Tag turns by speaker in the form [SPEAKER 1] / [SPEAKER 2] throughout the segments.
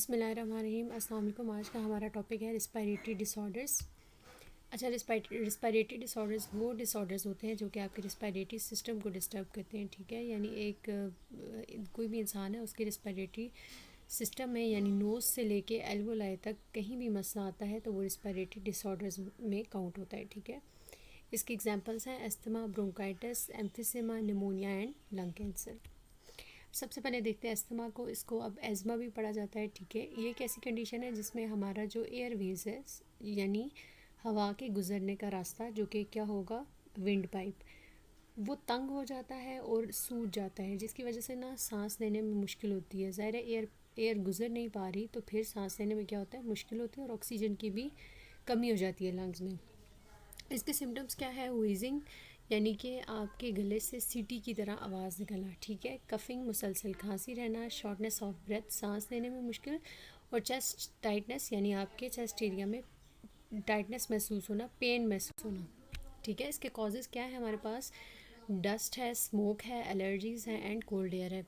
[SPEAKER 1] बिस्मिल्लाहिर्रहमानिर्रहीम। अस्सलाम वालेकुम। आज का हमारा टॉपिक है रिस्पायरेटरी डिसऑर्डर्स। अच्छा, रिस्पायरेटरी डिसऑर्डर्स वो डिसऑर्डर्स होते हैं जो कि आपके रिस्पायरेटरी सिस्टम को डिस्टर्ब करते हैं। ठीक है, यानी कोई भी इंसान है उसके रिस्पायरेटरी सिस्टम में यानी नोज़ से लेके एल्वोलाई तक कहीं भी मसला आता है तो वो रिस्पायरेटरी डिसऑर्डर्स में काउंट होता है। ठीक है, इसके एग्जांपल्स हैं asthma, bronchitis, emphysema, pneumonia and lung cancer. सबसे पहले देखते हैं अस्थमा को। इसको अब एज़मा भी पढ़ा जाता है। ठीक है, ये एक ऐसी कंडीशन है जिसमें हमारा जो एयरवेज है यानी हवा के गुज़रने का रास्ता जो कि क्या होगा, विंड पाइप, वो तंग हो जाता है और सूज जाता है, जिसकी वजह से ना सांस लेने में मुश्किल होती है। ज़ाहिर है एयर गुज़र नहीं पा रही तो फिर सांस लेने में क्या होता है, मुश्किल होती है और ऑक्सीजन की भी कमी हो जाती है लंग्स में। इसके सिम्टम्स क्या है, व्हीजिंग यानी कि आपके गले से सीटी की तरह आवाज़ निकलना। ठीक है, कफिंग मुसलसल खांसी रहना, शॉर्टनेस ऑफ ब्रेथ सांस लेने में मुश्किल, और चेस्ट टाइटनेस यानी आपके चेस्ट एरिया में टाइटनेस महसूस होना, पेन महसूस होना। ठीक है, इसके कॉजेज़ क्या है हमारे पास, डस्ट है, स्मोक है, एलर्जीज़ हैं एंड कोल्ड एयर है।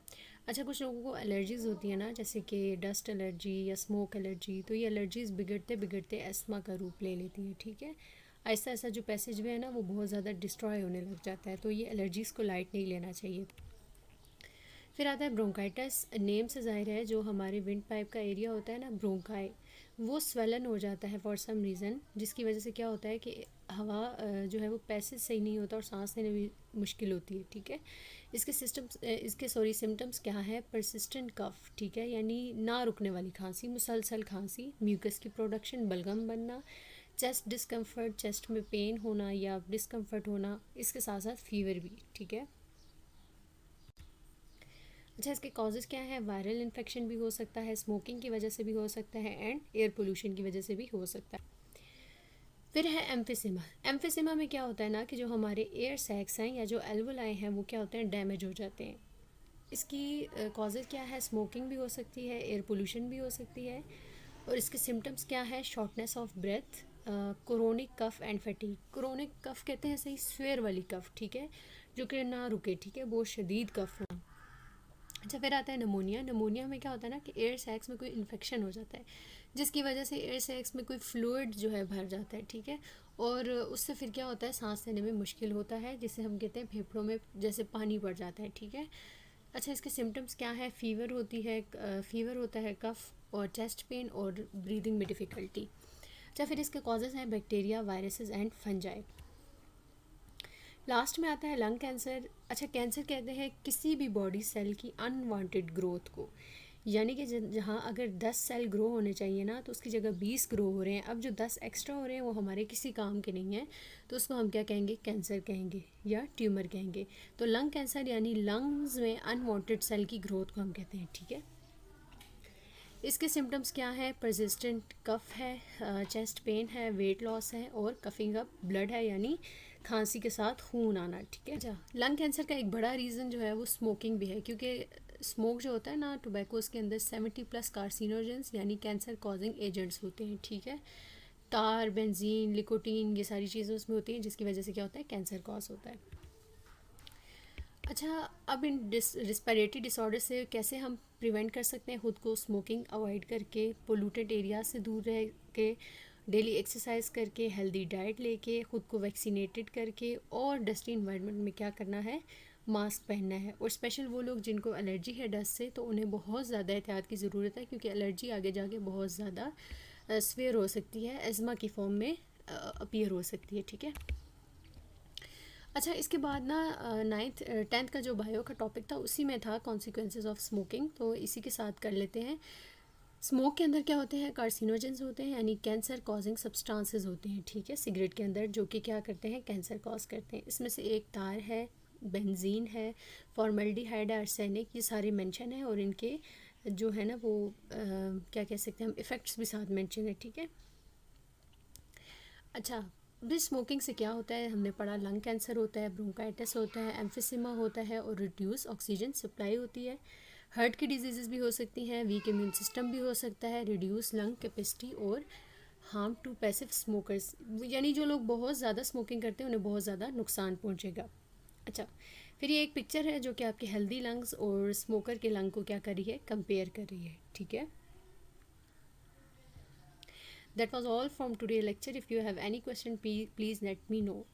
[SPEAKER 1] अच्छा, कुछ लोगों को एलर्जीज़ होती है ना, जैसे कि डस्ट एलर्जी या स्मोक एलर्जी, तो ये एलर्जीज़ बिगड़ते बिगड़ते एस्मा का रूप ले लेती हैं। ठीक है, ऐसा ऐसा जो पैसेज वे है ना वो बहुत ज़्यादा डिस्ट्रॉय होने लग जाता है, तो ये एलर्जीज़ को लाइट नहीं लेना चाहिए। फिर आता है ब्रोंकाइटिस। नेम से ज़ाहिर है जो हमारे विंड पाइप का एरिया होता है ना, ब्रोंकाई, वो स्वेलन हो जाता है फॉर सम रीज़न, जिसकी वजह से क्या होता है कि हवा जो है वो पैसेज सही नहीं होता और सांस लेने में मुश्किल होती है। ठीक है, इसके सिम्टम्स क्या है, परसिस्टेंट कफ, ठीक है, यानी ना रुकने वाली खांसी, मुसलसल खांसी, म्यूकस की प्रोडक्शन, बलगम बनना, चेस्ट डिस्कम्फर्ट, चेस्ट में पेन होना या डिस्कम्फर्ट होना, इसके साथ साथ फीवर भी। ठीक है, अच्छा, इसके कॉजेज़ क्या है, वायरल इन्फेक्शन भी हो सकता है, स्मोकिंग की वजह से भी हो सकता है एंड एयर पोल्यूशन की वजह से भी हो सकता है। फिर है एम्फिसेमा। एम्फिसेमा में क्या होता है ना कि जो हमारे एयर सैक्स हैं या जो एल्वोलाई हैं वो क्या होते हैं, डैमेज हो जाते हैं। इसकी कॉजेज़ क्या है, स्मोकिंग भी हो सकती है, एयर पोल्यूशन भी हो सकती है, और इसके सिम्टम्स क्या है, shortness of breath, chronic cough and fatigue. Chronic cough कहते हैं सही स्वेयर वाली कफ, ठीक है, जो कि ना रुके, ठीक है, बहुत शदीद कफ हो। अच्छा, फिर आता है नमोनिया। नमोनिया में क्या होता है ना कि एयर सैक्स में कोई इन्फेक्शन हो जाता है, जिसकी वजह से एयर सैक्स में कोई फ्लूइड जो है भर जाता है। ठीक है, और उससे फिर क्या होता है, सांस लेने में मुश्किल होता है, जिसे हम कहते हैं फेफड़ों में जैसे पानी भर जाता है। ठीक है, अच्छा, इसके सिम्टम्स क्या है, फीवर होती है, फीवर होता है, कफ और चेस्ट पेन और ब्रीदिंग में डिफ़िकल्टी। अच्छा, फिर इसके कॉजेज़ हैं bacteria, viruses and fungi. Last में आता है लंग कैंसर। अच्छा, कैंसर कहते हैं किसी भी बॉडी सेल की अनवांटेड ग्रोथ को, यानी कि जहाँ अगर 10 सेल ग्रो होने चाहिए ना तो उसकी जगह 20 ग्रो हो रहे हैं, अब जो 10 एक्स्ट्रा हो रहे हैं वो हमारे किसी काम के नहीं हैं, तो उसको हम क्या कहेंगे, कैंसर कहेंगे या ट्यूमर कहेंगे। तो लंग कैंसर यानी लंग्स में अनवांटेड सेल की ग्रोथ को हम कहते हैं। ठीक है, इसके सिम्टम्स क्या है, परसिस्टेंट कफ है, चेस्ट पेन है, वेट लॉस है और कफिंग अप ब्लड है, यानी खांसी के साथ खून आना। ठीक है, अच्छा, लंग कैंसर का एक बड़ा रीज़न जो है वो स्मोकिंग भी है, क्योंकि स्मोक जो होता है ना, टोबैको, उसके अंदर 70+ कार्सिनोजेंस यानी कैंसर कॉजिंग एजेंट्स होते हैं। ठीक है, टार, बेंजीन, लिकोटीन, ये सारी चीज़ें उसमें होती हैं, जिसकी वजह से क्या होता है, कैंसर कॉज होता है। अच्छा, अब इन रिस्पायरेटरी डिसऑर्डर से कैसे हम प्रिवेंट कर सकते हैं खुद को, स्मोकिंग अवॉइड करके, पोल्यूटेड एरिया से दूर रह के, डेली एक्सरसाइज करके, हेल्दी डाइट लेके, ख़ुद को वैक्सीनेटेड करके, और डस्टी इन्वायरमेंट में क्या करना है, मास्क पहनना है। और स्पेशल वो लोग जिनको एलर्जी है डस्ट से, तो उन्हें बहुत ज़्यादा एहतियात की ज़रूरत है, क्योंकि एलर्जी आगे जाके बहुत ज़्यादा स्वेयर हो सकती है, एज़मा की फॉर्म में अपीयर हो सकती है। ठीक है, अच्छा, इसके बाद ना 9th 10th का जो बायो का टॉपिक था उसी में था कॉन्सिक्वेंसेस ऑफ स्मोकिंग, तो इसी के साथ कर लेते हैं। स्मोक के अंदर क्या होते हैं, कार्सिनोजेंस होते हैं, यानी कैंसर कॉजिंग सब्सटेंसेस होते हैं। ठीक है, सिगरेट के अंदर, जो कि क्या करते हैं, कैंसर कॉज करते हैं। इसमें से एक तार है, बेंजीन है, फॉर्मल्डिहाइड है, आर्सेनिक, ये सारे मेंशन है, और इनके जो है ना वो क्या कह सकते हैं हम, इफ़ेक्ट्स भी साथ मेंशन है। ठीक है, अच्छा, भी स्मोकिंग से क्या होता है हमने पढ़ा, लंग कैंसर होता है, ब्रोंकाइटिस होता है, एम्फिसिमा होता है, और रिड्यूस ऑक्सीजन सप्लाई होती है। हार्ट की डिजीज़ भी हो सकती हैं, वीक इम्यून सिस्टम भी हो सकता है, रिड्यूस लंग कैपेसिटी, और हार्म टू पैसिव स्मोकर्स, यानी जो लोग बहुत ज़्यादा स्मोकिंग करते हैं उन्हें बहुत ज़्यादा नुकसान पहुँचेगा। अच्छा, फिर ये एक पिक्चर है जो कि आपके हेल्दी लंग्स और स्मोकर के लंग को क्या कर रही है, कंपेयर कर रही है। ठीक है, That was all from today's lecture. If you have any question, please let me know.